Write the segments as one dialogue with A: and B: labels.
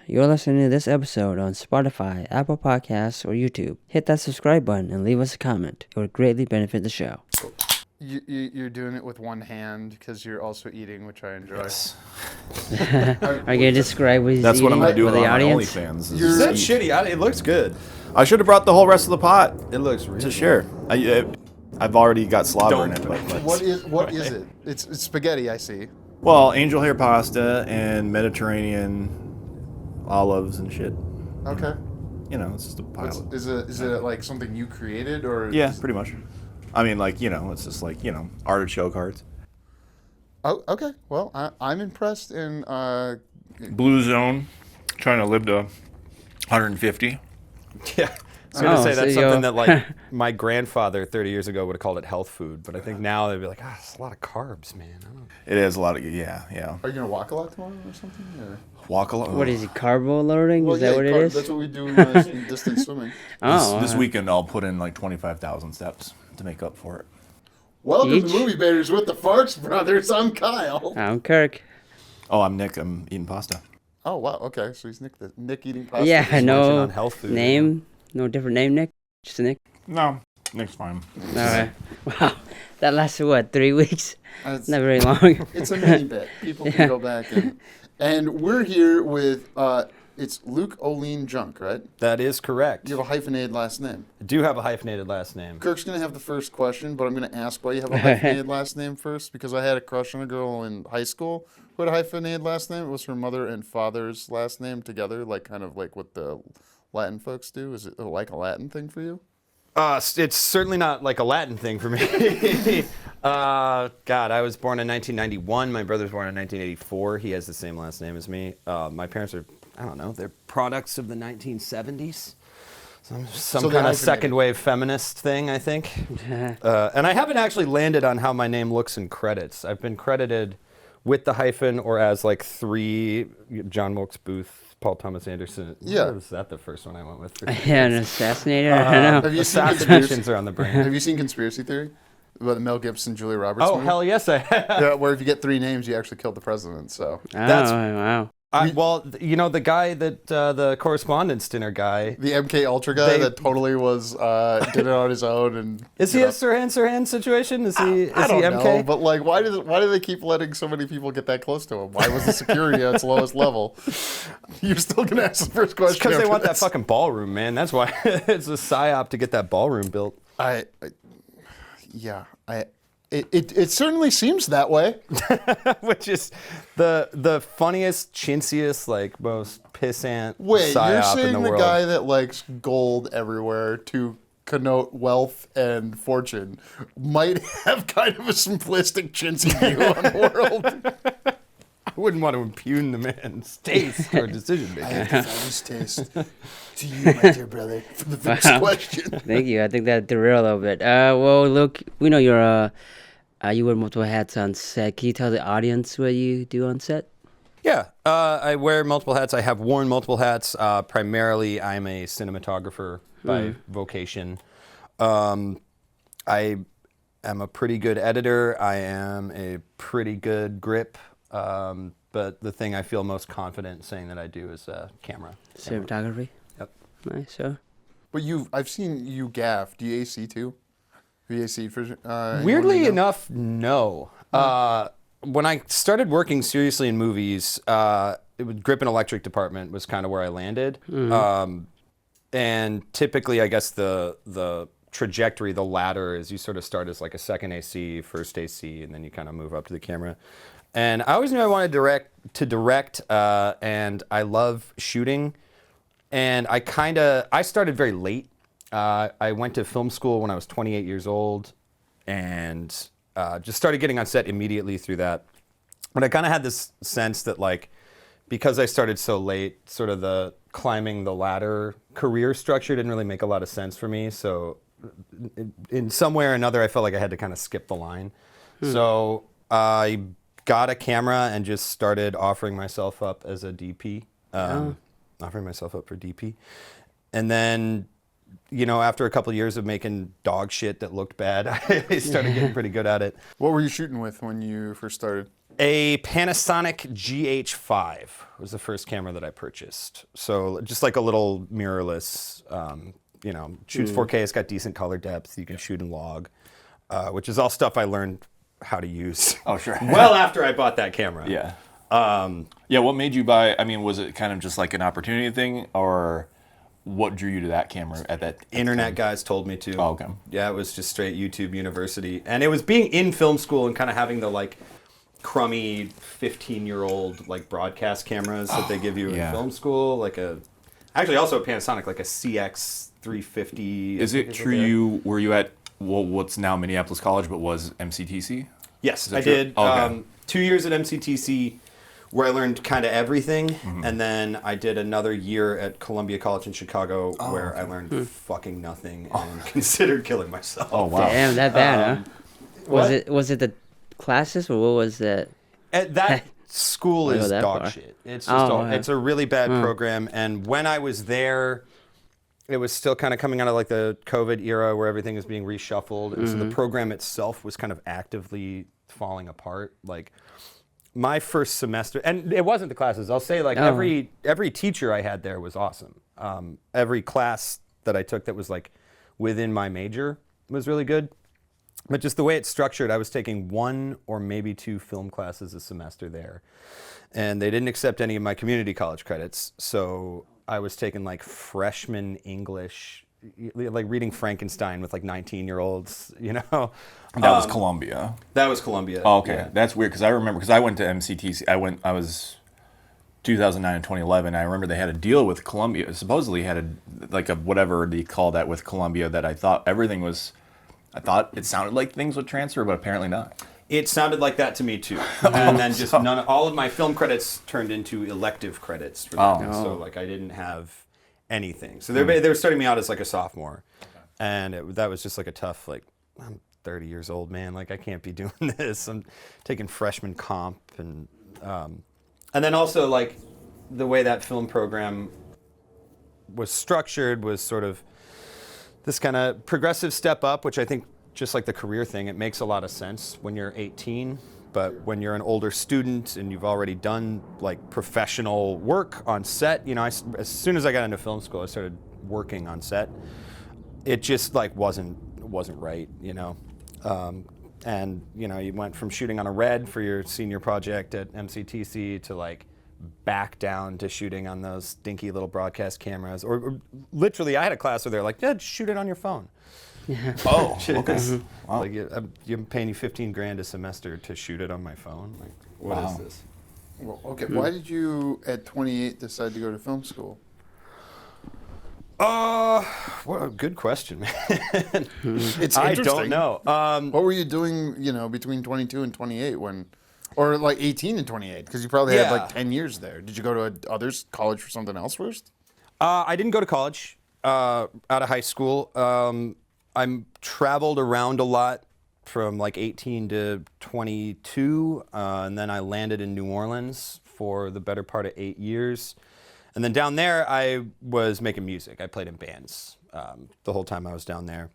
A: You're listening to this episode on Spotify, Apple Podcasts, or YouTube. Hit that subscribe button and leave us a comment. It would greatly benefit the show.
B: You're doing it with one hand because you're also eating, which I enjoy.
C: Yes.
A: Are you going to describe what he's
C: That's
A: eating
C: what I'm going to do
A: for
C: on
A: the
C: my
A: audience?
C: OnlyFans.
D: That's shitty. It looks good.
C: I should have brought the whole rest of the pot
D: It looks really
C: to share. I've already got slobber in it. But
B: What is it? It's spaghetti, I see.
C: well, angel hair pasta and Mediterranean olives and shit.
B: Okay.
C: You know, it's just a pile.
B: Is it like something you created or?
C: Yeah, pretty much. I mean, like, you know, it's just like, you know, artichoke hearts.
B: Oh, okay. Well, I'm impressed in.
E: Blue Zone, trying to live to 150.
D: Yeah. I was going to say that's
A: so
D: something that like my grandfather 30 years ago would have called it health food, but I think now they'd be like, it's a lot of carbs, man. I don't...
C: It is a lot of, yeah.
B: Are you gonna walk a lot tomorrow or something? Or?
C: Walk a lot.
A: What is it, carbo loading?
B: Well,
A: is that what it is?
B: That's what we do in distance swimming.
C: This weekend I'll put in like 25,000 steps to make up for it.
B: Welcome
A: Each?
B: to Movie Baiters with the Farx brothers. I'm Kyle.
A: I'm Kirk.
C: Oh, I'm Nick. I'm eating pasta.
B: Oh wow. Okay, so he's Nick eating pasta.
A: Yeah,
D: munching
A: no
D: on health food,
A: name, no different name, Nick? Just a Nick?
E: No, Nick's fine.
A: Alright. Wow. That lasted, what, 3 weeks?
B: It's
A: Not very long.
B: It's a mini bit. People can go back and we're here with it's Luke Oleen-Junk, right?
D: That is correct.
B: You have a hyphenated last name.
D: I do have a hyphenated last name.
B: Kirk's gonna have the first question, but I'm gonna ask why you have a hyphenated last name first because I had a crush on a girl in high school who had a hyphenated last name. It was her mother and father's last name together, like kind of like what the Latin folks do. Is it like a Latin thing for you?
D: It's certainly not like a Latin thing for me. God, I was born in 1991. My brother's born in 1984. He has the same last name as me. My parents are, I don't know, they're products of the 1970s. Some kind of second wave feminist thing, I think. And I haven't actually landed on how my name looks in credits. I've been credited with the hyphen or as like 3 John Wilkes Booth, Paul Thomas Anderson.
B: Yeah.
D: Was that the first one I went with?
A: Yeah, an assassinator? I don't know.
B: Have you seen
D: Assassinations are on the brain.
B: Have you seen Conspiracy Theory about the Mel Gibson, Julia Roberts?
D: Oh,
B: movie?
D: hell yes, I have.
B: Yeah, where if you get 3 names, you actually killed the president. So
D: That's-
A: wow.
D: Well, you know, the guy that, the correspondence dinner guy.
B: the MK Ultra guy that totally was did it on his own and
D: Is he a Sirhan situation? Is he
B: I don't
D: MK?
B: know, but like, why do they keep letting so many people get that close to him? Why was the security at its lowest level? You're still gonna ask the first question
D: Because they
B: after
D: want that
B: this.
D: fucking ballroom, man. That's why it's a psyop to get that ballroom built.
B: It certainly seems that way.
D: Which is the funniest, chintziest, like most pissant
B: Wait,
D: psyop
B: you're
D: in
B: saying
D: the
B: the
D: world.
B: guy that likes gold everywhere to connote wealth and fortune might have kind of a simplistic, chintzy view on the world.
D: I wouldn't want to impugn the man's taste or decision
B: I
D: making.
B: have the finest taste to you, my dear brother, for the first question.
A: Thank you. I think that derailed a little bit. Well, look, we know you wear multiple hats on set. Can you tell the audience what you do on set?
D: Yeah, I wear multiple hats. I have worn multiple hats. Primarily, I'm a cinematographer by vocation. I am a pretty good editor. I am a pretty good grip. But the thing I feel most confident saying that I do is camera.
A: Cinematography?
D: Yep.
A: Nice, so.
B: But I've seen you gaff. Do you AC too? Have you AC for?
D: Weirdly
B: anyone you know?
D: enough, no. When I started working seriously in movies, it was grip and electric department was kind of where I landed. And typically, I guess the trajectory, the ladder, is you sort of start as like a second AC, first AC, and then you kind of move up to the camera. And I always knew I wanted to direct, and I love shooting. And I started very late. I went to film school when I was 28 years old, and just started getting on set immediately through that. But I kind of had this sense that, like, because I started so late, sort of the climbing the ladder career structure didn't really make a lot of sense for me. So in some way or another, I felt like I had to kind of skip the line. So I got a camera and just started offering myself up as a DP, offering myself up for DP. And then, you know, after a couple of years of making dog shit that looked bad, I started getting pretty good at it.
B: What were you shooting with when you first started?
D: A Panasonic GH5 was the first camera that I purchased. So just like a little mirrorless, shoots 4K. It's got decent color depth. You can shoot in log, which is all stuff I learned how to use.
C: Oh, sure.
D: Well after I bought that camera.
C: Yeah. What made you buy? I mean, was it kind of just like an opportunity thing, or what drew you to that camera at that
D: Internet
C: time?
D: guys told me to.
C: Oh, okay.
D: Yeah, it was just straight YouTube University. And it was being in film school and kind of having the like crummy 15-year-old like broadcast cameras that they give you in film school. Actually also a Panasonic, like a CX 350.
C: Is it true were you at what's now Minneapolis College, but was MCTC?
D: Yes, I
C: true?
D: did.
C: Okay.
D: 2 years at MCTC where I learned kind of everything. And then I did another year at Columbia College in Chicago where I learned fucking nothing and considered killing myself.
C: Oh, wow.
A: Damn, that bad, huh?
D: what?
A: Was it the classes or what was that?
D: That school
A: I go
D: is
A: that
D: dog
A: far.
D: shit. It's just
A: okay.
D: it's a really bad program. And when I was there, it was still kind of coming out of like the COVID era where everything is being reshuffled. And so the program itself was kind of actively falling apart. Like my first semester, and it wasn't the classes. I'll say like every teacher I had there was awesome. Every class that I took that was like within my major was really good. But just the way it's structured, I was taking 1 or maybe 2 film classes a semester there. And they didn't accept any of my community college credits. So I was taking like freshman English, like reading Frankenstein with like 19-year-olds, you know?
C: That was Columbia.
D: That was Columbia.
C: Oh, okay.
D: Yeah.
C: That's weird because I remember, because I went to MCTC. I was 2009 and 2011. I remember they had a deal with Columbia. Supposedly had a whatever they call that with Columbia that I thought it sounded like things would transfer, but apparently not.
D: It sounded like that to me too. And then just all of my film credits turned into elective credits for them. So like I didn't have anything. So they were starting me out as like a sophomore. And that was just like a tough, like, I'm 30 years old, man. Like I can't be doing this. I'm taking freshman comp and then also like the way that film program was structured was sort of this kind of progressive step up, which I think just like the career thing, it makes a lot of sense when you're 18. But when you're an older student and you've already done like professional work on set, as soon as I got into film school, I started working on set. It just like wasn't right, and you went from shooting on a red for your senior project at MCTC to like back down to shooting on those dinky little broadcast cameras, or literally I had a class where they're like, yeah, just shoot it on your phone.
C: Oh, okay. Wow.
D: Like I'm paying you $15,000 a semester to shoot it on my phone. Like, what is this?
B: Well, okay. Why did you, at 28, decide to go to film school?
D: What a good question, man.
B: It's
D: I
B: interesting.
D: don't know.
B: What were you doing, between 22 and 28 or like 18 and 28? Because you probably had like 10 years there. Did you go to others college for something else first?
D: I didn't go to college out of high school. I traveled around a lot from like 18 to 22, and then I landed in New Orleans for the better part of 8 years. And then down there, I was making music. I played in bands the whole time I was down there.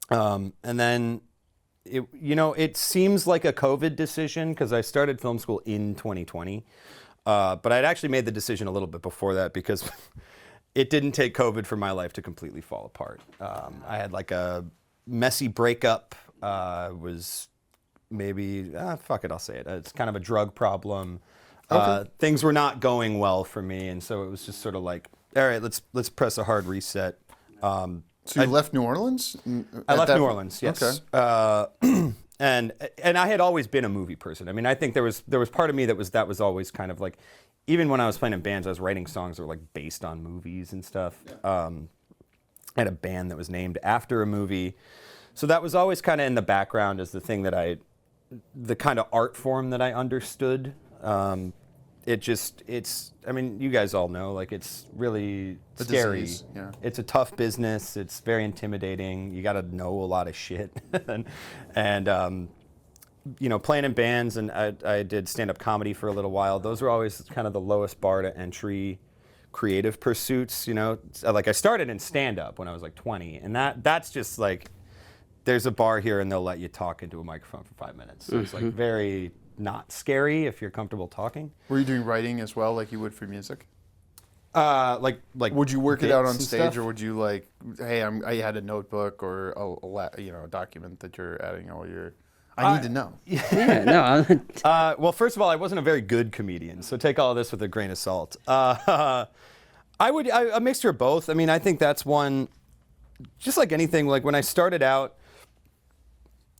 D: And then, it seems like a COVID decision because I started film school in 2020. But I'd actually made the decision a little bit before that because it didn't take COVID for my life to completely fall apart. I had like a messy breakup. Was maybe, fuck it, I'll say it. It's kind of a drug problem. Things were not going well for me, and so it was just sort of like, all right, let's press a hard reset.
B: So you left New Orleans?
D: I left New Orleans, yes.
B: Okay.
D: And I had always been a movie person. I mean, I think there was part of me that was always kind of like, even when I was playing in bands, I was writing songs that were like based on movies and stuff. Yeah. I had a band that was named after a movie, so that was always kind of in the background as the thing that the kind of art form that I understood. I mean, you guys all know, like, it's really scary.
B: Disease, yeah.
D: It's a tough business. It's very intimidating. You got to know a lot of shit. and playing in bands, and I did stand-up comedy for a little while. Those were always kind of the lowest bar to entry creative pursuits, Like, I started in stand-up when I was like 20, and that's just like, there's a bar here and they'll let you talk into a microphone for 5 minutes. So it's like very not scary if you're comfortable talking.
B: Were you doing writing as well, like you would for music?
D: Like
B: Would you work it out on
D: bits and
B: stage,
D: stuff?
B: or would you like, hey, I had a notebook or a document that you're adding all your? I need to know.
A: Yeah, no,
D: Well, first of all, I wasn't a very good comedian, so take all of this with a grain of salt. A mixture of both. I mean, I think that's one, just like anything, like when I started out,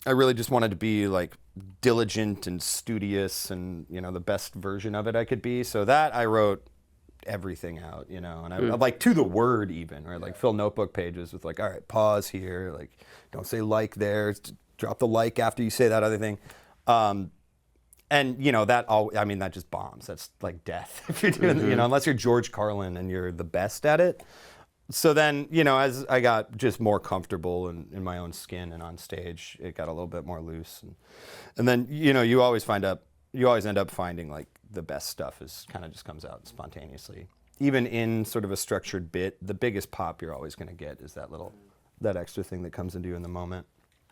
D: I really just wanted to be like diligent and studious and, the best version of it I could be. So that I wrote everything out, and I like to the word even, or like fill notebook pages with like, all right, pause here, like don't say like there, drop the like after you say that other thing. And that just bombs. That's like death if you're doing, unless you're George Carlin and you're the best at it. So then, as I got just more comfortable in my own skin and on stage, it got a little bit more loose. And then, you always end up finding like the best stuff is kind of just comes out spontaneously. Even in sort of a structured bit, the biggest pop you're always going to get is that extra thing that comes into you in the moment.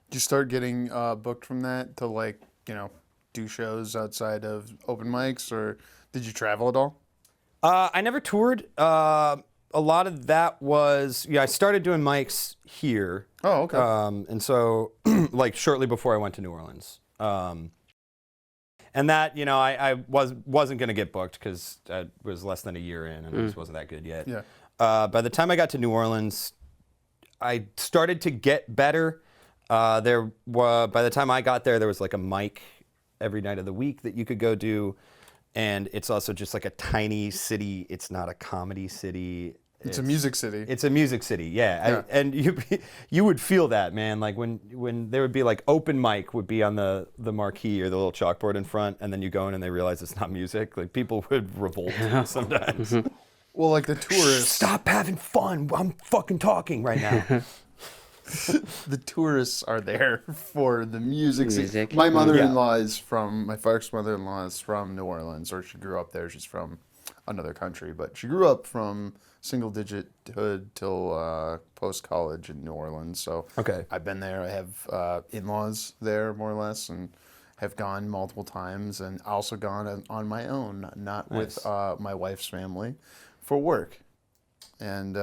B: Did you start getting booked from that to like, do shows outside of open mics, or did you travel at all?
D: I never toured. A lot of that was, I started doing mics here.
B: Oh, okay.
D: And so, like, shortly before I went to New Orleans. And that, I wasn't going to get booked because I was less than a year in and it just wasn't that good yet.
B: Yeah.
D: By the time I got to New Orleans, I started to get better. By the time I got there was like a mic every night of the week that you could go do. And it's also just like a tiny city. It's not a comedy city.
B: It's a music city.
D: It's a music city, yeah. And you would feel that, man. Like when there would be like open mic would be on the marquee or the little chalkboard in front, and then you go in and they realize it's not music. Like people would revolt sometimes.
B: Well, like the tourists.
D: Stop having fun. I'm fucking talking right now.
B: The tourists are there for the music.
A: Music.
B: My mother-in-law my Farx mother-in-law is from New Orleans, or she grew up there. She's from another country, but she grew up from single-digit hood till post-college in New Orleans. So
D: Okay.
B: I've been there. I have in-laws there, more or less, and have gone multiple times, and also gone on my own, not with my wife's family, for work. And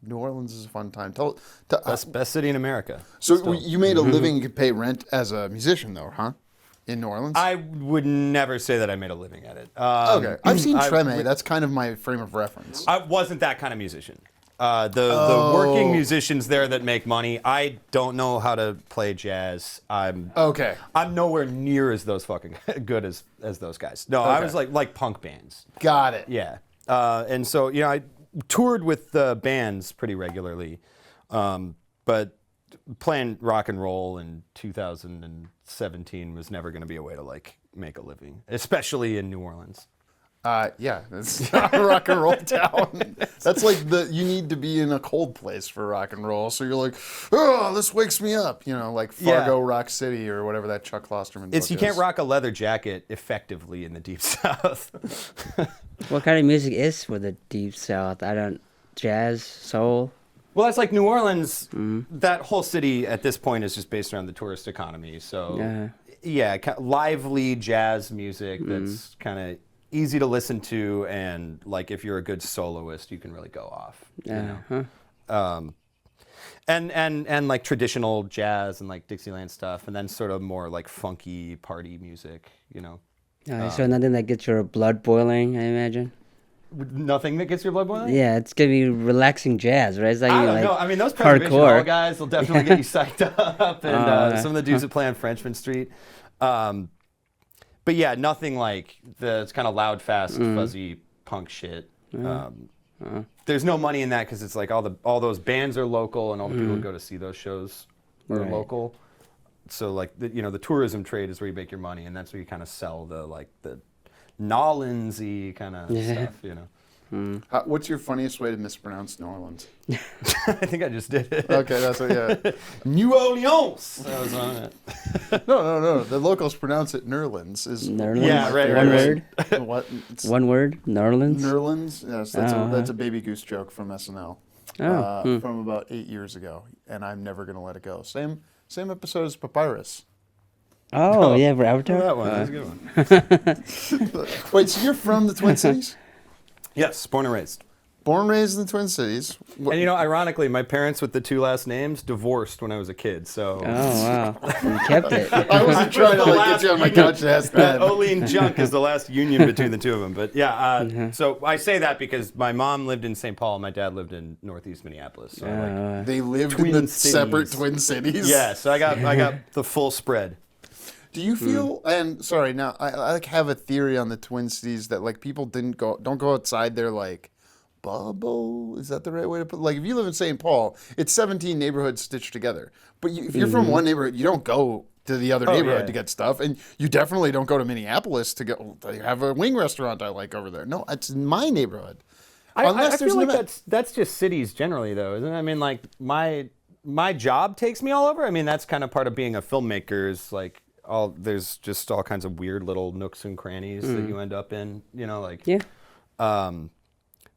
B: New Orleans is a fun time.
D: Best city in America.
B: So
D: still.
B: you made a living, you could pay rent as a musician, though, huh? In New Orleans?
D: I would never say that I made a living at it.
B: Okay. I've seen Treme. That's kind of my frame of reference.
D: I wasn't that kind of musician. The working musicians there that make money, I don't know how to play jazz. I'm nowhere near as those fucking good as those guys. No, I
B: Okay.
D: was like punk bands.
B: Got it.
D: Yeah. And so, I toured with the bands pretty regularly. But playing rock and roll in 2017 was never going to be a way to like make a living, especially in New Orleans.
B: Yeah, it's not a rock and roll town. That's like you need to be in a cold place for rock and roll. So you're like, oh, this wakes me up. Like Fargo, Rock City, or whatever that Chuck Klosterman book
D: You can't
B: is.
D: rock a leather jacket effectively in the Deep South.
A: what kind of music is for the Deep South? Jazz, soul.
D: Well, that's like New Orleans. That whole city at this point is just based around the tourist economy. So, lively jazz music that's kind of easy to listen to, and like if you're a good soloist, you can really go off. And like traditional jazz and like Dixieland stuff, and then sort of more like funky party music.
A: So nothing that gets your blood boiling, I imagine.
D: Nothing that gets your blood boiling?
A: Yeah, it's gonna be relaxing jazz, right? It's like,
D: I don't know. I mean, those Preservation Hall
A: hardcore
D: guys will definitely get you psyched up, and some of the dudes that play on Frenchman Street. But yeah, nothing like the kind of loud, fast, fuzzy punk shit. There's no money in that because it's like all those bands are local, and all the people who go to see those shows are local. So like the tourism trade is where you make your money, and that's where you kind of sell the Nolans-y kind of stuff,
B: What's your funniest way to mispronounce New Orleans?
D: I think I just did it.
B: Okay, that's what, yeah.
D: New Orleans. That was on it.
B: No. The locals pronounce it Nerlens.
A: Nerlens?
D: Yeah, right.
A: One word?
B: What? It's
A: One word? Nerlens?
B: Nerlens? Yes, that's a Baby Goose joke from SNL. From about 8 years ago, and I'm never going to let it go. Same episode as Papyrus.
A: Oh, yeah, for Avatar.
D: That one. That's a good one.
B: Wait, so you're from the Twin Cities?
D: Yes, born and raised.
B: Born and raised in the Twin Cities.
D: And you know, ironically, my parents with the 2 last names divorced when I was a kid. So
A: Oh, wow. You kept it.
B: I wasn't trying to like get you on my couch and ask that.
D: Oleen-Junk is the last union between the 2 of them. But yeah, so I say that because my mom lived in St. Paul, and my dad lived in Northeast Minneapolis. So like,
B: They lived
D: Twin
B: in the
D: cities.
B: separate Twin Cities.
D: yeah, so I got the full spread.
B: Do you feel? And sorry, now I like have a theory on the Twin Cities that like people don't go outside their like bubble. Is that the right way to put? Like if you live in St. Paul, it's 17 neighborhoods stitched together. But if you're from one neighborhood, you don't go to the other neighborhood
D: yeah.
B: to get stuff, and you definitely don't go to Minneapolis to go. They have a wing restaurant I like over there. No, it's in my neighborhood.
D: I feel like
B: an
D: that's just cities generally, though, isn't it? I mean, like my job takes me all over. I mean, that's kind of part of being a filmmaker. Is like there's just all kinds of weird little nooks and crannies that you end up in. You know, like
A: Yeah.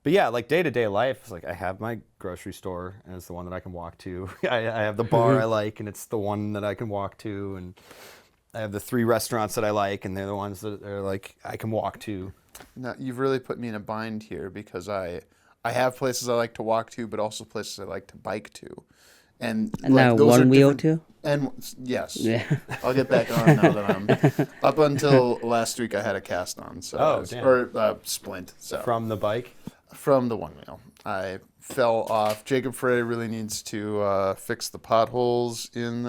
D: But yeah, like day-to-day life, it's like I have my grocery store, and it's the one that I can walk to. I have the bar I like, and it's the one that I can walk to. And I have the 3 restaurants that I like, and they're the ones that are like I can walk to.
B: Now, you've really put me in a bind here because I have places I like to walk to, but also places I like to bike to. And like,
A: now
B: those are
A: one wheel
B: different-
A: too?
B: And yes,
A: Yeah.
B: I'll get back on now that I'm. Up until last week, I had a cast on, so
D: Oh, damn.
B: or splint. So
D: From the bike.
B: from the one wheel, I fell off. Jacob Frey really needs to fix the potholes in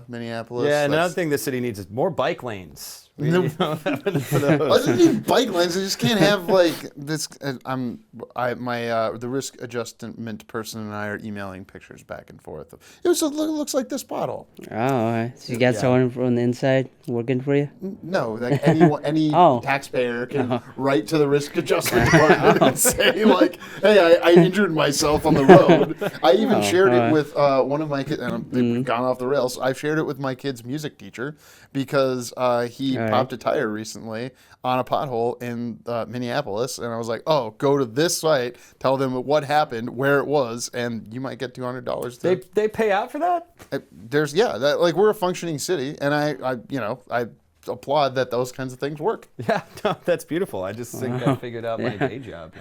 B: Minneapolis.
D: Yeah, another
B: That's-
D: thing the city needs is more bike lanes. We
B: No.
D: don't have enough for
B: I
D: those.
B: just need bike lanes. I just can't have like this. The risk adjustment person and I are emailing pictures back and forth. It looks like this pothole.
A: Oh, all right. So you got someone from the inside working for you?
B: No, like any
A: Oh.
B: taxpayer can write to the risk adjustment department and say like, "Hey, I injured myself on the road." I even shared it with one of my kids, and they've gone off the rails. I shared it with my kid's music teacher because he popped a tire recently on a pothole in Minneapolis, and I was like, "Oh, go to this site, tell them what happened, where it was, and you might get $200."
D: They pay out for that?
B: Like we're a functioning city, and I applaud that those kinds of things work.
D: Yeah, no, that's beautiful. I just think I figured out my day job.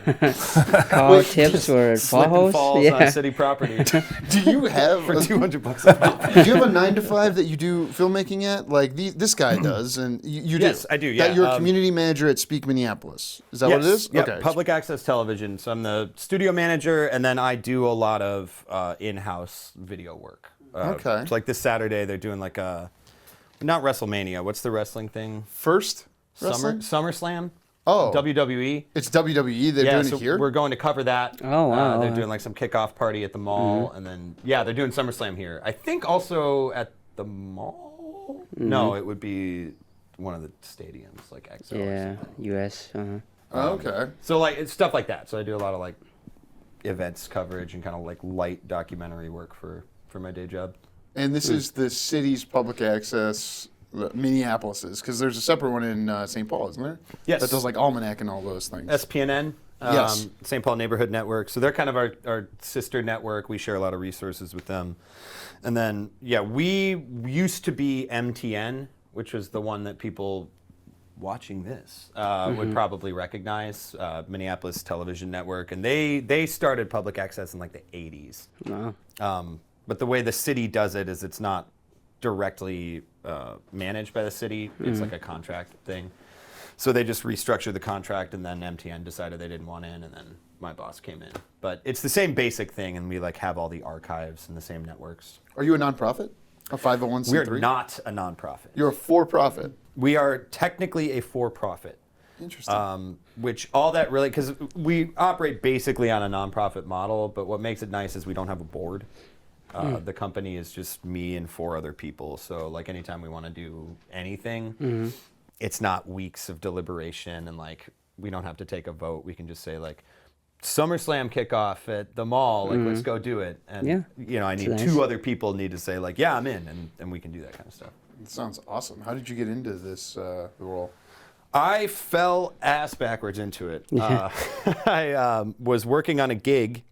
A: Call tips or
D: Slip and
A: potholes?
D: falls on city property
B: Do you have
D: for $200 a pop.
B: Do you have a 9 to 5 that you do filmmaking at? Like this guy does, and you do.
D: Yes, I do, yeah.
B: That you're a community manager at Speak Minneapolis. Is that what it is?
D: Yeah,
B: Okay.
D: public access television. So I'm the studio manager, and then I do a lot of in-house video work.
B: Okay.
D: So like this Saturday, they're doing like not WrestleMania. What's the wrestling thing?
B: First wrestling?
D: SummerSlam.
B: Oh,
D: WWE.
B: it's WWE. They're
D: Yeah,
B: doing
D: so
B: it here.
D: we're going to cover that.
A: Oh, wow,
D: They're
A: wow.
D: doing like some kickoff party at the mall, and then they're doing SummerSlam here. I think also at the mall. No, it would be one of the stadiums, like XL or
A: Yeah,
D: something.
A: U.S.
B: Okay.
D: So like it's stuff like that. So I do a lot of like events coverage and kind of like light documentary work for my day job.
B: And this is the city's public access, Minneapolis's, because there's a separate one in St. Paul, isn't there?
D: Yes.
B: That does like Almanac and all those things.
D: SPNN,
B: Yes.
D: St. Paul Neighborhood Network. So they're kind of our sister network. We share a lot of resources with them. And then, yeah, we used to be MTN, which was the one that people watching this would probably recognize, Minneapolis Television Network. And they started public access in like the 80s.
A: Wow.
D: But the way the city does it is it's not directly managed by the city. It's like a contract thing. So they just restructured the contract, and then MTN decided they didn't want in, and then my boss came in. But it's the same basic thing, and we like have all the archives and the same networks.
B: Are you a nonprofit? A 501c3?
D: We're not a nonprofit.
B: You're a for-profit.
D: We are technically a for-profit.
B: Interesting.
D: Which all that really, because we operate basically on a nonprofit model, but what makes it nice is we don't have a board. The company is just me and 4 other people. So like anytime we want to do anything, it's not weeks of deliberation and like we don't have to take a vote. We can just say like SummerSlam kickoff at the mall, like let's go do it. And
A: Yeah.
D: you know, I need
A: Nice.
D: 2 other people need to say like, yeah, I'm in, and we can do that kind of stuff.
B: It sounds awesome. How did you get into this role?
D: I fell ass backwards into it. I was working on a gig,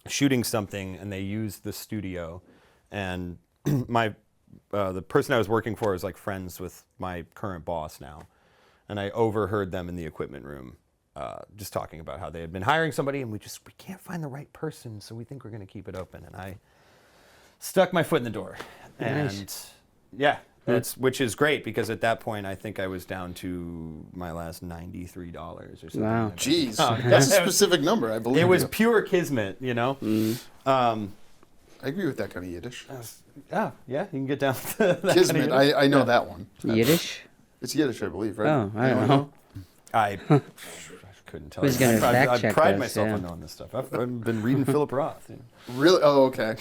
D: shooting something, and they used the studio. And my the person I was working for is like friends with my current boss now, and I overheard them in the equipment room just talking about how they had been hiring somebody, and we can't find the right person, so we think we're going to keep it open. And I stuck my foot in the door, and yeah. Which is great, because at that point I think I was down to my last $93 or something.
A: Wow.
D: Like that.
B: Jeez, that's a specific number, I believe.
D: It was
B: you.
D: pure kismet, you know.
B: I agree with that kind of Yiddish.
D: Yeah, you can get down to that
B: Kismet,
D: kind of
B: I know that one.
A: Yiddish?
B: It's Yiddish, I believe, right?
A: Oh, I don't
B: Anyone
A: know.
D: I couldn't tell
A: Who's
D: you.
A: gonna fact
D: I
A: check
D: pride
A: us,
D: myself
A: yeah.
D: on knowing this stuff. I've been reading Philip Roth.
B: Really? Oh, okay.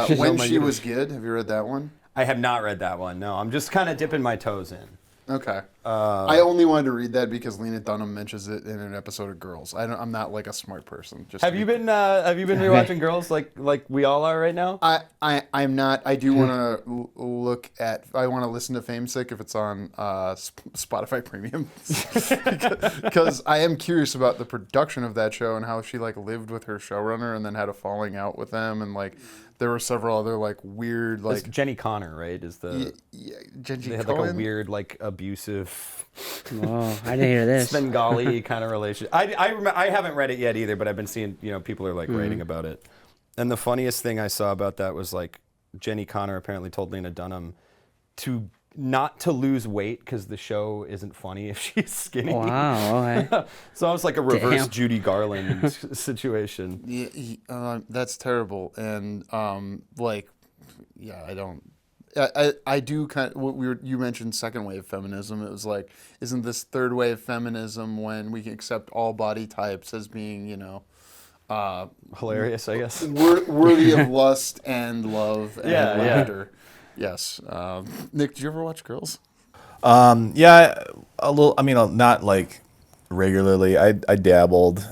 D: should
B: When
D: know my
B: She Was
D: Yiddish.
B: Good, have you read that one?
D: I have not read that one. No, I'm just kind of dipping my toes in.
B: Okay. I only wanted to read that because Lena Dunham mentions it in an episode of Girls. I'm not like a smart person. Just
D: Have you been rewatching Girls like we all are right now?
B: I'm not. I do want to look at. I want to listen to Famesick if it's on Spotify Premium, because I am curious about the production of that show and how she like lived with her showrunner and then had a falling out with them, and like there were several other like weird
D: It's
B: like
D: Jenny Connor, right? Is the
B: Genji
D: they had like a weird like abusive
A: Oh, I didn't hear this.
D: Svengali kind of relation. I haven't read it yet either, but I've been seeing people are like writing about it. And the funniest thing I saw about that was like Jenny Connor apparently told Lena Dunham to not to lose weight because the show isn't funny if she's skinny.
A: Wow, okay.
D: So it's like a reverse
A: Damn.
D: Judy Garland situation.
B: Yeah, that's terrible. And like, yeah, I don't. I do kind of what you mentioned second wave feminism. It was like, isn't this third wave feminism when we can accept all body types as being
D: Hilarious, I guess.
B: worthy of lust and love and
D: Yeah, yeah.
B: laughter? Yes. Nick, did you ever watch Girls?
C: Yeah, a little. I mean, not like regularly. I dabbled.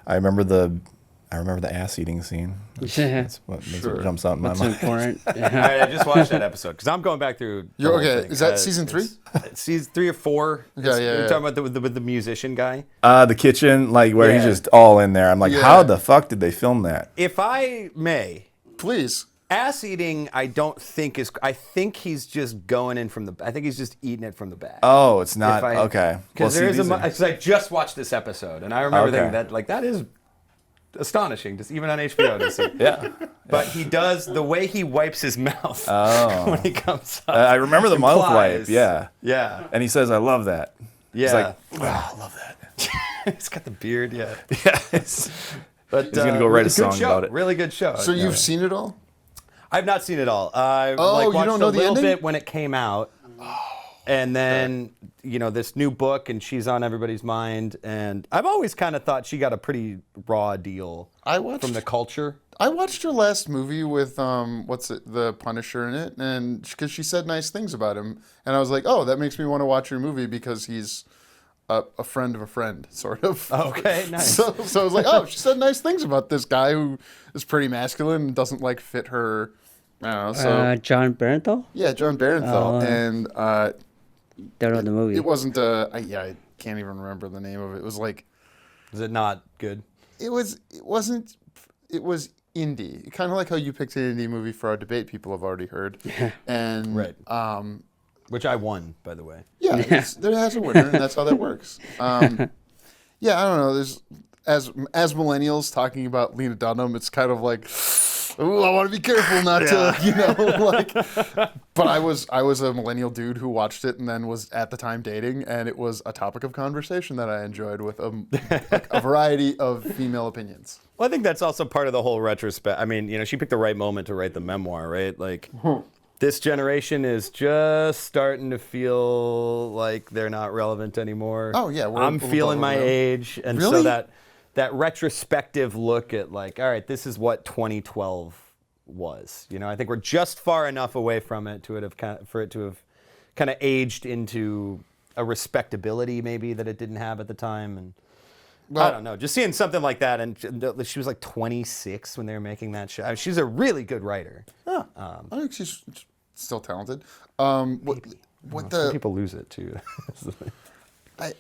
C: I remember the ass eating scene. That's what jumps out in my
A: What's
C: mind.
A: important?
D: All right, I just watched that episode because I'm going back through. the whole
B: Okay,
D: thing.
B: is that season 3?
D: It's season 3 or 4.
B: Yeah.
D: You're talking about with the musician guy.
C: The kitchen, like where he's
D: Yeah.
C: just all in there. I'm like,
B: Yeah.
C: how the fuck did they film that?
D: If I may,
B: Please.
D: ass eating, I don't think is. I think he's just going in from the. I think he's just eating it from the bag.
C: Oh, it's not okay.
D: Because
C: Well,
D: there is
C: see,
D: a.
C: these are-
D: Because I just watched this episode, and I remember
C: Okay.
D: thinking that like that is astonishing, just even on HBO to see.
C: Yeah.
D: But he does the way he wipes his mouth when he comes up.
C: I remember the mouth wipe.
D: implies-
C: Yeah.
D: Yeah.
C: And he says, "I love that."
D: Yeah.
C: He's like, "Wow, I love that."
D: He's got the beard, yeah.
C: Yeah.
D: But
C: He's gonna go write a
D: good
C: song
D: show,
C: about it.
D: Really good show.
B: So you've seen it all?
D: I've not seen it all. I
B: Oh, you
D: watched
B: don't know
D: a
B: the
D: little
B: ending?
D: bit when it came out. And then, this new book, and she's on everybody's mind. And I've always kind of thought she got a pretty raw deal from the culture.
B: I watched her last movie with the Punisher in it, and because she said nice things about him, and I was like, oh, that makes me want to watch her movie because he's a friend of a friend, sort of.
D: Okay, nice.
B: So I was like, oh, she said nice things about this guy who is pretty masculine and doesn't like fit her. I don't know. So
A: John Bernthal?
B: yeah, John Barenthal,
A: Oh.
B: and
A: Don't know the movie.
B: it wasn't I can't even remember the name of it. It was like
D: Is it not good?
B: it was indie, kind of like how you picked an indie movie for our debate. People have already heard, and
D: Right. Which I won, by the way.
B: yeah, there has a winner, and that's how that works. Yeah, I don't know. There's as millennials talking about Lena Dunham, it's kind of like, ooh, I want to be careful not to, like. But I was a millennial dude who watched it and then was at the time dating, and it was a topic of conversation that I enjoyed with a variety of female opinions.
D: Well, I think that's also part of the whole retrospect. I mean, she picked the right moment to write the memoir, right? Like, this generation is just starting to feel like they're not relevant anymore.
B: Oh, yeah,
D: I'm
B: we're
D: feeling my
B: above them.
D: age, and
B: Really?
D: so that retrospective look at like, all right, this is what 2012 was. I think we're just far enough away from it for it to have kind of aged into a respectability maybe that it didn't have at the time, and. I don't know. Just seeing something like that, and she was like 26 when they were making that show. I mean, she's a really good writer.
B: I think she's still talented.
D: Some people lose it too.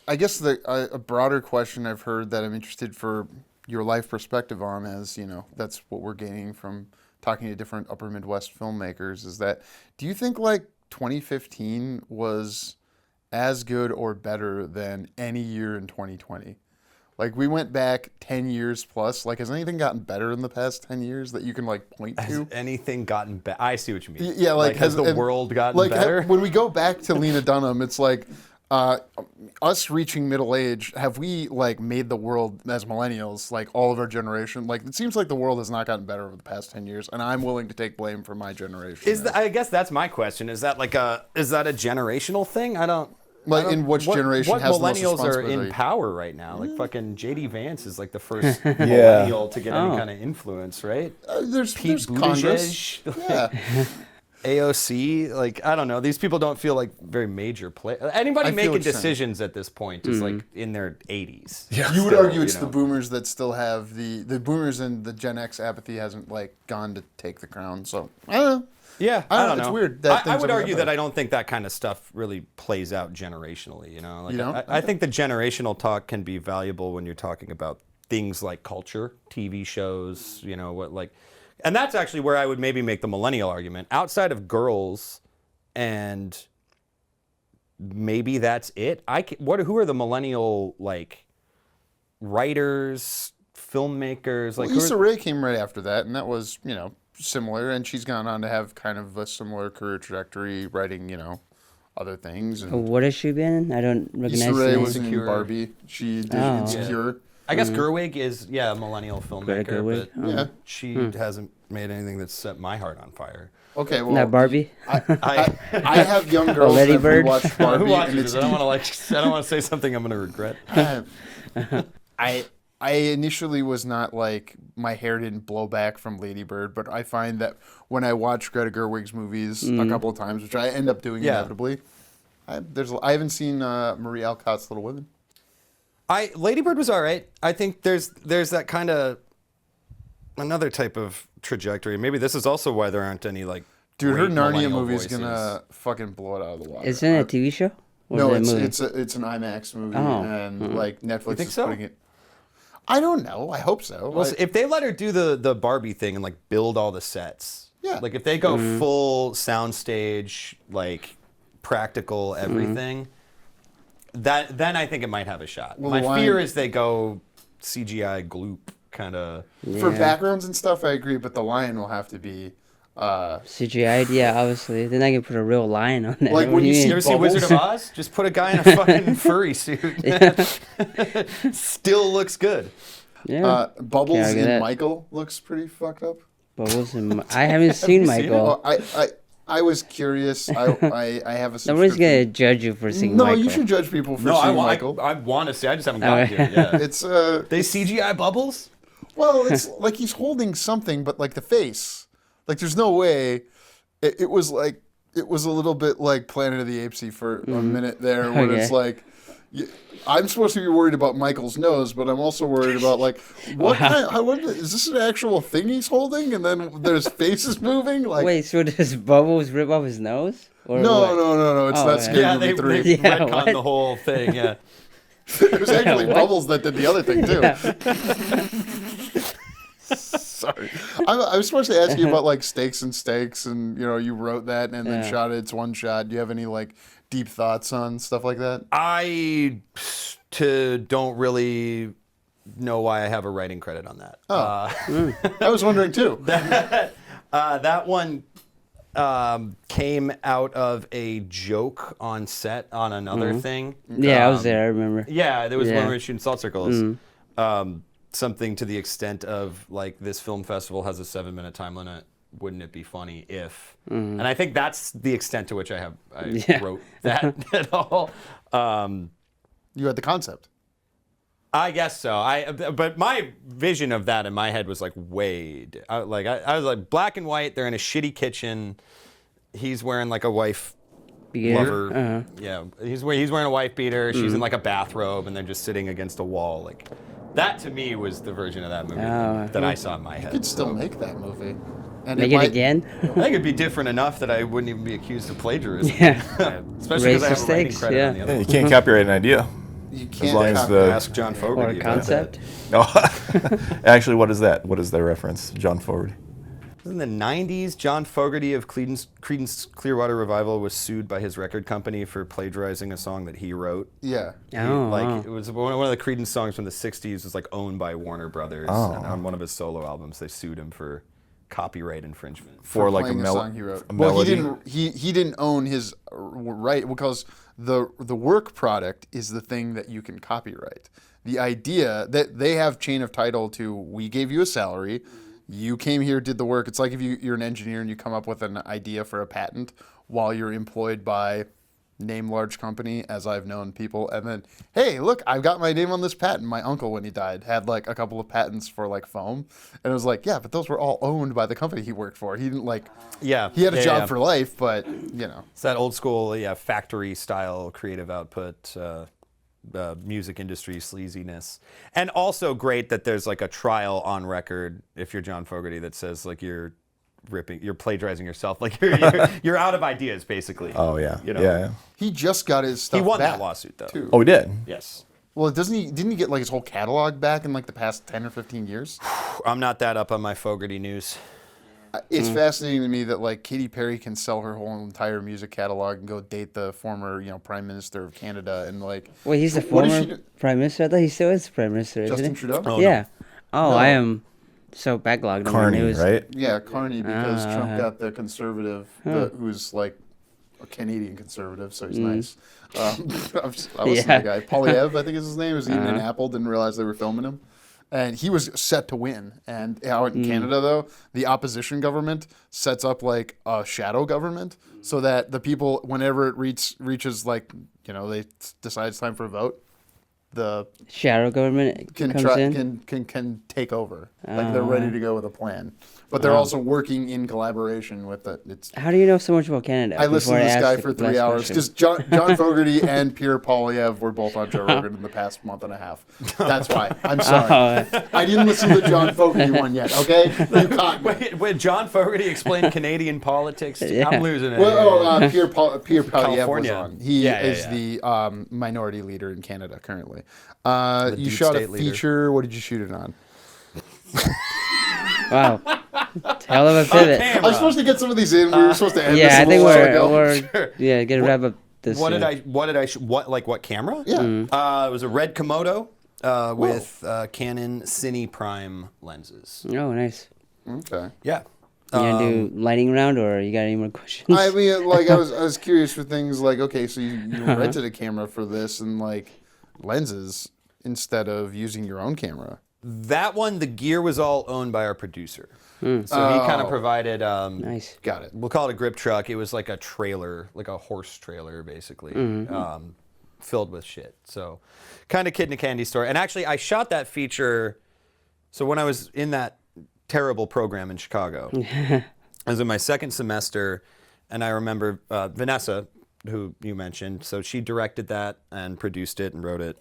B: I guess a broader question I've heard that I'm interested for your life perspective on, as that's what we're gaining from talking to different Upper Midwest filmmakers is that, do you think like 2015 was as good or better than any year in 2020? Like, we went back 10 years plus. Like, has anything gotten better in the past 10 years that you can, like, point
D: Has
B: to?
D: anything gotten better? I see what you mean.
B: Yeah, like,
D: has the world gotten better?
B: When we go back to Lena Dunham, it's like, us reaching middle age, have we, like, made the world as millennials, like, all of our generation? Like, it seems like the world has not gotten better over the past 10 years, and I'm willing to take blame for my generation.
D: I guess that's my question. Is that a generational thing?
B: Like, in which generation
D: what
B: has the most
D: millennials are
B: responsibility?
D: in power right now? Like fucking JD Vance is like the first millennial to get any kind of influence, right?
B: There's
D: Pete
B: Congress.
D: Buttigieg,
B: Yeah.
D: AOC, like I don't know. These people don't feel like very major play. Anybody
B: I feel
D: making
B: what you're saying.
D: decisions at this point is like in their 80s.
B: You would
D: still,
B: argue it's
D: you
B: the
D: know.
B: boomers that still have the boomers, and the Gen X apathy hasn't like gone to take the crown. So I don't know.
D: Yeah,
B: I
D: I
B: don't
D: don't
B: know.
D: know.
B: It's weird that
D: I
B: things
D: would
B: haven't
D: argue
B: gotten
D: that I don't think that kind of stuff really plays out generationally. You know, like
B: You don't?
D: I think the generational talk can be valuable when you're talking about things like culture, TV shows. You know what, like, and that's actually where I would maybe make the millennial argument. Outside of girls, and maybe that's it. Who are the millennial like writers, filmmakers? Like
B: Well, Issa
D: who are,
B: Rae came right after that, and that was similar. And she's gone on to have kind of a similar career trajectory, writing other things. And
A: What has she been in? I don't recognize
B: Issa
A: the
B: Rae
A: name.
B: was in
D: Insecure.
B: Barbie. She did
A: Oh.
B: Insecure.
D: I guess Gerwig is a millennial filmmaker,
A: Gerwig?
D: but
B: Yeah.
D: she hasn't made anything that's set my heart on fire.
B: Okay, well,
A: Not Barbie?
B: I have young girls
A: Lady
B: that
A: Bird?
B: watch Barbie,
D: Who watches
B: and it's
D: this? I don't want to say something I'm going to regret.
B: I initially was not like, my hair didn't blow back from Lady Bird, but I find that when I watch Greta Gerwig's movies a couple of times, which I end up doing
D: Yeah.
B: inevitably, I haven't seen Marie Alcott's Little Women.
D: Lady Bird was all right. I think there's that kind of another type of trajectory. Maybe this is also why there aren't any like
B: Dude, her
D: great
B: Narnia
D: millennial
B: movie's
D: voices.
B: gonna fucking blow it out of the water.
A: Isn't it a TV show? Or
B: No,
A: is it a movie?
B: it's an IMAX movie,
A: Oh.
B: and like Netflix
D: think
B: is
D: so?
B: putting it. I don't know. I hope so.
D: Well, if they let her do the Barbie thing and like build all the sets,
B: Yeah.
D: like if they go full soundstage, like practical everything, then I think it might have a shot.
B: Well,
D: My
B: the
D: fear
B: line-
D: is they go CGI gloop kind of.
B: For
A: Yeah.
B: backgrounds and stuff, I agree, but the lion will have to be.
A: CGI, yeah, obviously. Then I can put a real lion on there.
B: Like,
A: What
B: when
A: do
B: you see
A: mean?
D: You ever see Wizard of
B: Bubbles?
D: Oz? Just put a guy in a fucking furry suit. Still looks good.
A: Yeah.
B: Bubbles
A: Yeah, I get
B: in
A: that.
B: Michael looks pretty fucked up.
A: Bubbles and I haven't seen
D: seen it?
A: Michael.
B: I was curious. I have a subscription.
A: Nobody's gonna judge you for seeing
B: No,
A: Michael.
B: you should judge people for
D: No,
B: seeing Michael.
D: I want to see. I just haven't gotten to it yet.
B: It's
D: They CGI Bubbles?
B: well, it's like he's holding something, but like the face, like there's no way. It was like it was a little bit like Planet of the Apes-y for a minute there, when it's
A: Okay.
B: like. I'm supposed to be worried about Michael's nose, but I'm also worried about like what is this an actual thing he's holding? And then there's faces moving. Like
A: Wait, so does Bubbles rip off his nose? Or
B: no,
A: what?
B: no, it's
A: Oh,
B: not
A: yeah.
B: Scary
D: Yeah,
B: Movie
D: they
B: 3.
A: Yeah,
D: retconned
A: what?
D: the whole thing, yeah.
B: It was actually
A: What?
B: Bubbles that did the other thing too. Sorry, I was supposed to ask you about like Steaks and Steaks, and you wrote that and then
A: Yeah.
B: shot it. It's one shot. Do you have any like deep thoughts on stuff like that?
D: I don't really know why I have a writing credit on that.
B: I was wondering too.
D: That one came out of a joke on set on another thing.
A: Yeah, I was there. I remember.
D: Yeah, there was one
A: Yeah.
D: where we were shooting salt circles. Something to the extent of like, this film festival has a 7-minute time limit. Wouldn't it be funny if? And I think that's the extent to which I
A: Yeah.
D: wrote that at all.
B: You had the concept.
D: I guess so. But my vision of that in my head was like I was like black and white. They're in a shitty kitchen. He's wearing like a wife
A: Beater?
D: lover.
A: Uh-huh.
D: Yeah, he's wearing a wife beater. She's in like a bathrobe, and they're just sitting against a wall. Like that to me was the version of that movie
A: Oh.
D: that I saw in my
B: You
D: head.
B: could still make that movie. And
A: Make it
B: might-
A: again?
D: I think it'd be different enough that I wouldn't even be accused of plagiarism.
A: Yeah.
D: Especially because I
A: Raise
D: have
A: the
D: a writing
A: stakes,
D: credit on the
A: yeah.
D: other
C: Yeah, you
D: one.
C: can't copyright an idea.
B: You can't
C: long as
B: copy-
C: the-
D: Ask John Fogerty
A: Or a
D: about that.
A: concept?
C: No, actually, what is that? What is the reference, John Fogerty?
D: In the 90s, John Fogerty of Creedence Clearwater Revival was sued by his record company for plagiarizing a song that he wrote.
B: Yeah.
A: Oh,
D: It was one of the Creedence songs from the 60s was like owned by Warner Brothers. And on one of his solo albums, they sued him for copyright infringement.
C: For like
B: playing
C: a
B: song he wrote.
C: a
B: Well,
C: melody.
B: he didn't own his right because the work product is the thing that you can copyright. The idea that they have chain of title to, we gave you a salary, you came here, did the work. It's like if you're an engineer and you come up with an idea for a patent while you're employed by name large company, as I've known people, and then, hey, look, I've got my name on this patent. My uncle, when he died, had like a couple of patents for like foam, and it was like, yeah, but those were all owned by the company he worked for. He didn't like, he had a job for life, but you know,
D: it's that old school, factory style creative output. Music industry sleaziness, and also great that there's like a trial on record if you're John Fogerty that says like you're plagiarizing yourself, like you're out of ideas basically.
C: Oh yeah.
D: You know?
C: Yeah.
B: he just got his stuff.
D: He won
B: back,
D: that lawsuit though.
B: too.
C: Oh, we did.
D: Yes.
B: Well, didn't he get like his whole catalog back in like the past 10 or 15 years?
D: I'm not that up on my Fogerty news.
B: It's fascinating to me that like Katy Perry can sell her whole entire music catalog and go date the former, Prime Minister of Canada and like.
A: wait, he's the
B: what does
A: former Prime Minister? I thought he still is Prime Minister, isn't
B: Justin
A: he?
B: Trudeau?
D: Oh,
A: Yeah. Oh,
B: No.
A: I am so backlogged on the
C: Carney,
A: news.
C: right?
B: Yeah, Carney, because Trump got the conservative, who's like a Canadian conservative, so he's nice. I was that guy. Polyev, I think is his name, was eating an apple, didn't realize they were filming him. And he was set to win. And out in Canada, though, the opposition government sets up like a shadow government so that the people, whenever it reaches like, they decide it's time for a vote, the
A: Shadow government
B: can
A: comes
B: try,
A: in.
B: can take over. Like they're ready to go with a plan. But they're also working in collaboration with it. It's
A: How do you know so much about Canada?
B: I listened to
A: before
B: this guy
A: ask
B: for
A: the
B: 3
A: last
B: hours
A: question?
B: because John Fogerty and Pierre Polyev were both on Joe Rogan in the past month and a half. That's why. I'm sorry. I didn't listen to the John Fogerty one yet, okay? You caught me.
D: Wait, when John Fogerty explained Canadian politics,
A: Yeah.
D: I'm losing it.
B: Well, Pierre Polyev was
D: California.
B: on. He
D: Yeah,
B: is
D: yeah.
B: the minority leader in Canada currently. You
D: deep
B: shot a
D: state leader.
B: feature. What did you shoot it on?
A: Wow. Hell of a pivot.
B: I was supposed to get some of these in. We were supposed to end this
A: Yeah,
B: a
A: I think
B: little while ago.
A: we're get a wrap up this.
D: What did what camera?
B: Yeah.
D: It was a red Komodo with Canon Cine Prime lenses.
A: Oh, nice.
B: Okay.
D: Yeah.
A: You gonna do lightning round, or you got any more questions?
B: I mean, like I was curious for things like, okay, so you rented a camera for this and like lenses instead of using your own camera.
D: That one, the gear was all owned by our producer. So he kind of provided,
A: Nice.
B: Got it.
D: we'll call it a grip truck. It was like a trailer, like a horse trailer, basically, filled with shit. So kind of kid in a candy store. And actually, I shot that feature. So when I was in that terrible program in Chicago, I was in my second semester, and I remember Vanessa, who you mentioned, so she directed that and produced it and wrote it.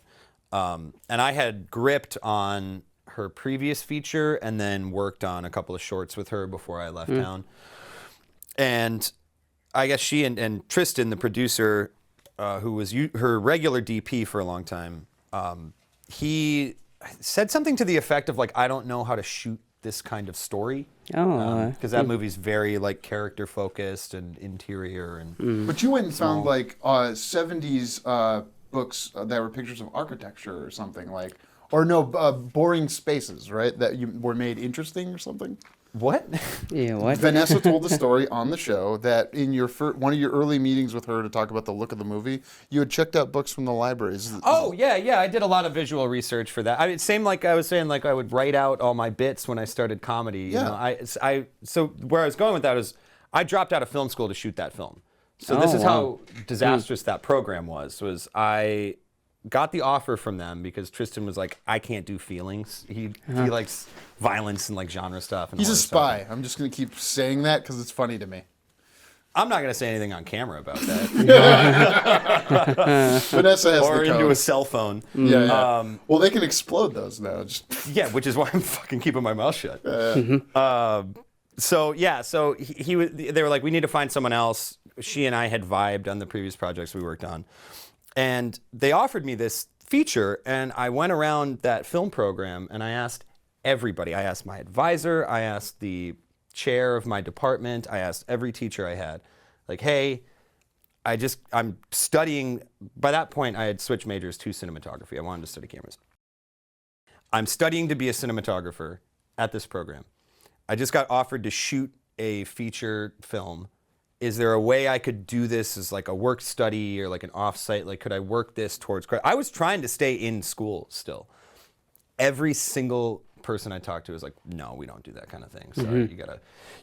D: And I had gripped on her previous feature and then worked on a couple of shorts with her before I left town. And I guess she and Tristan, the producer, who was her regular DP for a long time, he said something to the effect of like, I don't know how to shoot this kind of story.
A: Oh,
D: Because that movie's very like character focused and interior and
B: But you went and found like 70s books that were pictures of architecture or something like, or no, boring spaces, right? That were made interesting or something.
D: what?
A: yeah. What?
B: Vanessa told the story on the show that in your one of your early meetings with her to talk about the look of the movie, you had checked out books from the library.
D: Oh yeah. I did a lot of visual research for that. I mean, same like I was saying, like I would write out all my bits when I started comedy.
B: Yeah.
D: You know, so where I was going with that is, I dropped out of film school to shoot that film. So this
A: Oh,
D: is
A: wow.
D: how disastrous that program was. I got the offer from them because Tristan was like, I can't do feelings. He likes violence and like genre stuff. And
B: He's
D: all
B: a
D: this stuff.
B: spy. I'm just gonna keep saying that because it's funny to me.
D: I'm not gonna say anything on camera about that.
B: Vanessa has
D: or
B: the code.
D: into a cell phone.
B: Yeah. Well, they can explode those now. Just
D: Yeah, which is why I'm fucking keeping my mouth shut. So they were like, we need to find someone else. She and I had vibed on the previous projects we worked on. And they offered me this feature, and I went around that film program and I asked everybody. I asked my advisor, I asked the chair of my department. I asked every teacher I had, like, hey, I'm studying. By that point, I had switched majors to cinematography. I wanted to study cameras. I'm studying to be a cinematographer at this program. I just got offered to shoot a feature film. Is there a way I could do this as like a work study or like an offsite? Like, could I work this towards credit? I was trying to stay in school still. Every single person I talked to was like, no, we don't do that kind of thing. Sorry,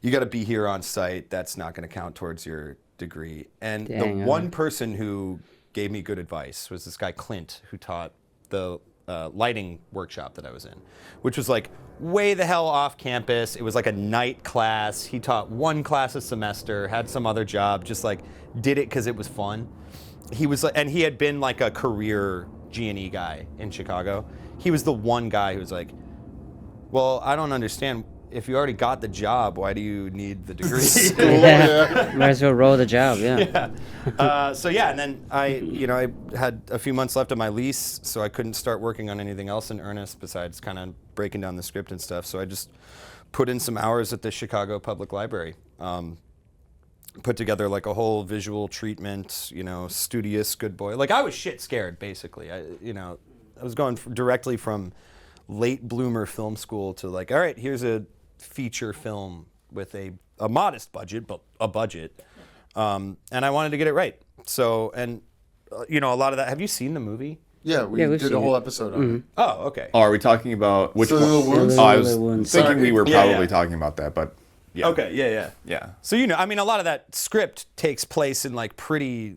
D: you gotta be here on site. That's not gonna count towards your degree. And the one person who gave me good advice was this guy Clint, who taught the lighting workshop that I was in, which was like way the hell off campus. It was like a night class. He taught one class a semester, had some other job, just like did it because it was fun. He was, and he had been like a career G&E guy in Chicago. He was the one guy who was like, well, I don't understand. If you already got the job, why do you need the degree?
A: Might as well roll the job, yeah.
D: So yeah, and then I had a few months left of my lease, so I couldn't start working on anything else in earnest besides kind of breaking down the script and stuff. So I just put in some hours at the Chicago Public Library. Put together like a whole visual treatment, studious good boy. Like I was shit scared, basically. I was going directly from late bloomer film school to like, all right, here's a feature film with a modest budget, but a budget. And I wanted to get it right. So, and a lot of that, have you seen the movie?
B: Yeah, we did a whole episode on it.
D: Oh, okay.
C: Oh, are we talking about which one?
B: Little Wounds?
C: Oh, I was
A: Wounds.
C: thinking we were
D: Yeah,
C: probably
D: yeah.
C: talking about that, but yeah.
D: Okay, yeah.
C: Yeah.
D: So, a lot of that script takes place in like pretty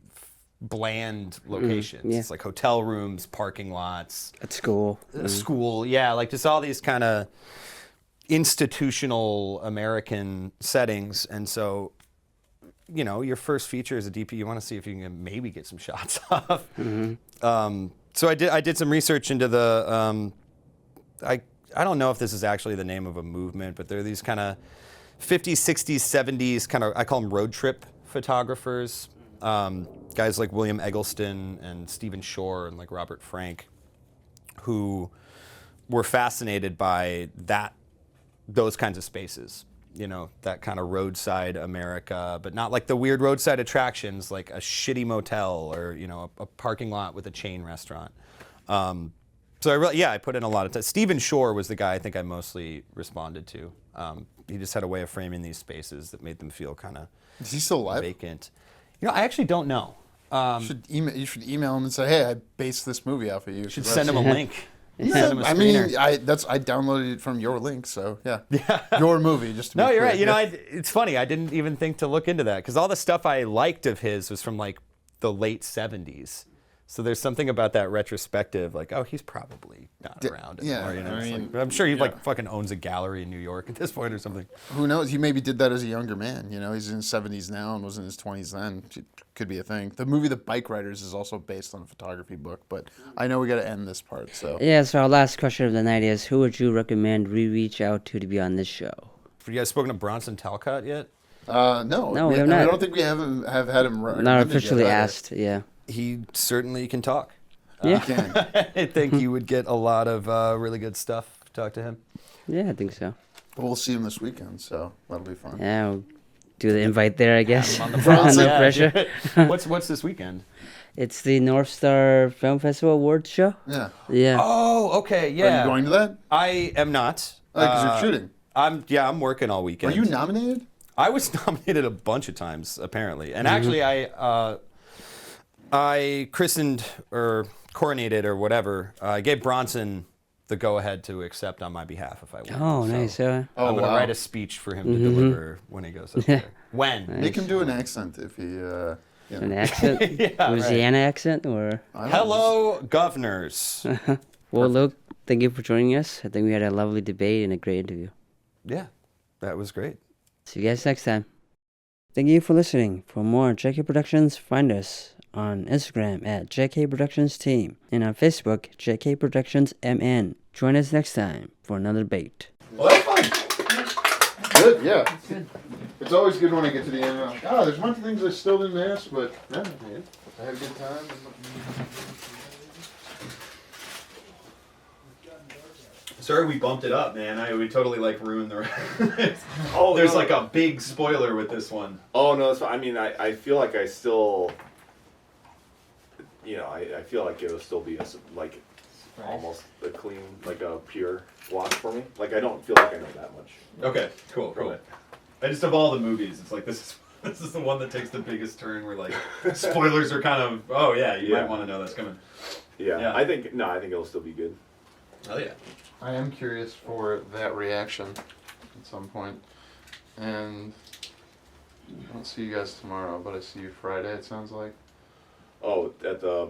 D: bland locations.
A: yeah.
D: It's like hotel rooms, parking lots.
A: At school.
D: School, yeah, like just all these kind of institutional American settings. And so, your first feature as a DP, you want to see if you can maybe get some shots off. So I did some research into the, I don't know if this is actually the name of a movement, but there are these kind of 50s, 60s, 70s kind of, I call them road trip photographers. Guys like William Eggleston and Stephen Shore and like Robert Frank, who were fascinated by those kinds of spaces, that kind of roadside America, but not like the weird roadside attractions, like a shitty motel or, a parking lot with a chain restaurant. So I put in a lot of time. Stephen Shore was the guy I think I mostly responded to. He just had a way of framing these spaces that made them feel kind of
B: Is he still alive?
D: vacant. I actually don't know.
B: You should email him and say, hey, I based this movie off of you.
D: Should send him a link.
B: Yeah,
D: Send him a
B: I mean,
D: screener.
B: I downloaded it from your link, so yeah. Your movie, just to be
D: No, you're
B: clear.
D: right. It's funny. I didn't even think to look into that because all the stuff I liked of his was from like the late 70s. So there's something about that retrospective, like, oh, he's probably not around anymore.
B: Yeah,
D: I'm sure he like fucking owns a gallery in New York at this point or something.
B: Who knows? He maybe did that as a younger man. He's in his 70s now and was in his 20s then. It could be a thing. The movie The Bike Riders is also based on a photography book, but I know we got to end this part. So
A: Yeah, so our last question of the night is, who would you recommend we reach out to be on this show?
D: Have you guys spoken to Bronson Talcott yet?
B: no,
A: we have not.
B: I don't think we have had him.
A: Not officially asked, yeah.
D: He certainly can talk.
A: Yeah.
B: Can.
D: I think you would get a lot of really good stuff to talk to him.
A: Yeah, I think so.
B: But we'll see him this weekend, so that'll be fun.
A: Yeah, we'll do the invite there, I guess.
D: On the
A: Under
D: Yeah.
A: pressure.
D: What's this weekend?
A: It's the North Star Film Festival Awards show.
B: Yeah.
A: Yeah.
D: Oh, okay,
B: Are
D: yeah.
B: you going to that?
D: I am not.
B: Because you're shooting.
D: I'm working all
B: Are
D: weekend.
B: you nominated?
D: I was nominated a bunch of times, apparently. And actually, I christened or coronated or whatever. I gave Bronson the go-ahead to accept on my behalf if I win.
A: Oh,
D: So
A: nice.
D: I'm going to write a speech for him to deliver when he goes up there. When?
B: Make him do an accent if he.
A: An accent?
D: Yeah,
A: Louisiana accent? Or
D: Hello, governors.
A: Well, Luke, thank you for joining us. I think we had a lovely debate and a great interview.
D: Yeah, that was great.
A: See you guys next time. Thank you for listening. For more JK Productions, find us on Instagram at JK Productions Team and on Facebook, JK Productions MN. Join us next time for another debate.
B: Well, that's fun. Good, yeah. It's always good when I get to the end. There's a bunch of things I still didn't ask, but yeah, I had a good time.
D: Sorry we bumped it up, man. We totally like ruined the
C: Oh,
D: There's
C: no.
D: like a big spoiler with this one.
C: Oh no, that's fine. I mean, I feel like I still, I feel like it'll still be like almost a clean, like a pure watch for me. Like I don't feel like I know that much.
D: Okay, cool. I just of all the movies, it's like this is the one that takes the biggest turn where like spoilers are kind of you might want to know that's coming.
C: Yeah. I think it'll still be good.
D: Oh yeah.
B: I am curious for that reaction at some point. And I don't see you guys tomorrow, but I see you Friday, it sounds like.
C: Oh, at the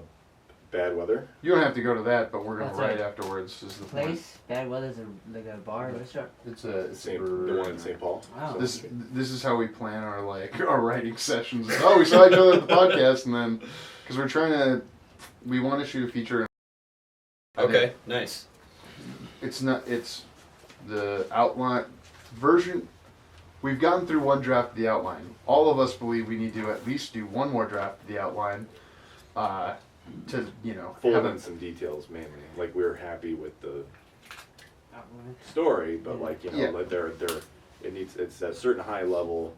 C: bad weather.
B: You don't have to go to that, but we're going to
A: That's
B: write
A: right.
B: afterwards. Is the point.
A: Place? Bad weather's like a bar, restaurant.
B: It's a
C: The one in St. Paul.
A: Wow.
B: This is how we plan our writing sessions. Oh, we saw each other at the podcast, and then because we want to shoot a feature.
D: Okay, nice.
B: It's the outline version. We've gotten through one draft of the outline. All of us believe we need to at least do one more draft of the outline. To
C: Fold
B: have
C: in some details mainly. Like we were happy with the story, but like like it's at a certain high level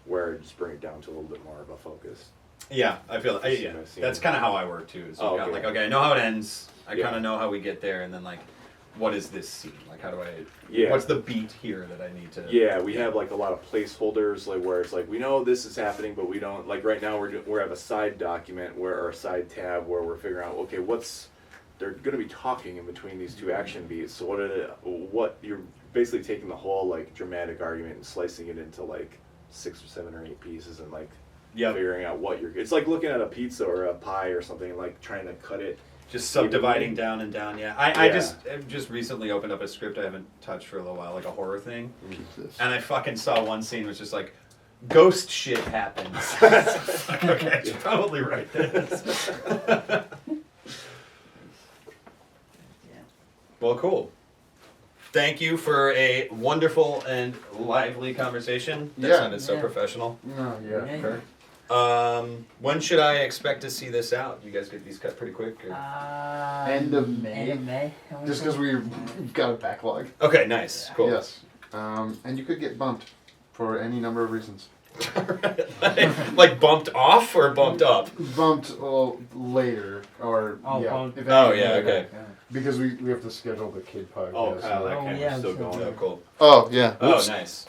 C: where just bring it down to a little bit more of a focus.
D: Yeah, I feel that's kind of how I work too. Is I know how it ends. I kind of know how we get there, and then like, what is this scene? Like, how do I?
C: Yeah.
D: What's the beat here that I need to?
C: Yeah, we have like a lot of placeholders, like where it's like we know this is happening, but we don't. Like right now, we have a side document or a side tab where we're figuring out, okay, they're going to be talking in between these two action beats. So what you're basically taking the whole like dramatic argument and slicing it into like 6 or 7 or 8 pieces and like figuring out it's like looking at a pizza or a pie or something and like trying to cut it.
D: Just subdividing down and down, I just recently opened up a script I haven't touched for a little while, like a horror thing. And I fucking saw one scene which is like, ghost shit happens. Okay, I should probably write this. Well, cool. Thank you for a wonderful and lively conversation. That sounded so professional.
B: No, yeah.
D: Kirk. When should I expect to see this out? You guys get these cut pretty quick? Or?
B: End of May.
A: End of May.
B: Just because we've got a backlog.
D: Okay, nice, cool.
B: Yes. And you could get bumped for any number of reasons.
D: Like bumped off or bumped up?
B: Bumped later, or
A: bumped.
D: Okay.
B: Because we have to schedule the kid podcast.
C: Oh, Kyle, that camera's still going.
D: Oh, cool.
B: Oh yeah.
D: Oh,
B: Oops.
D: nice.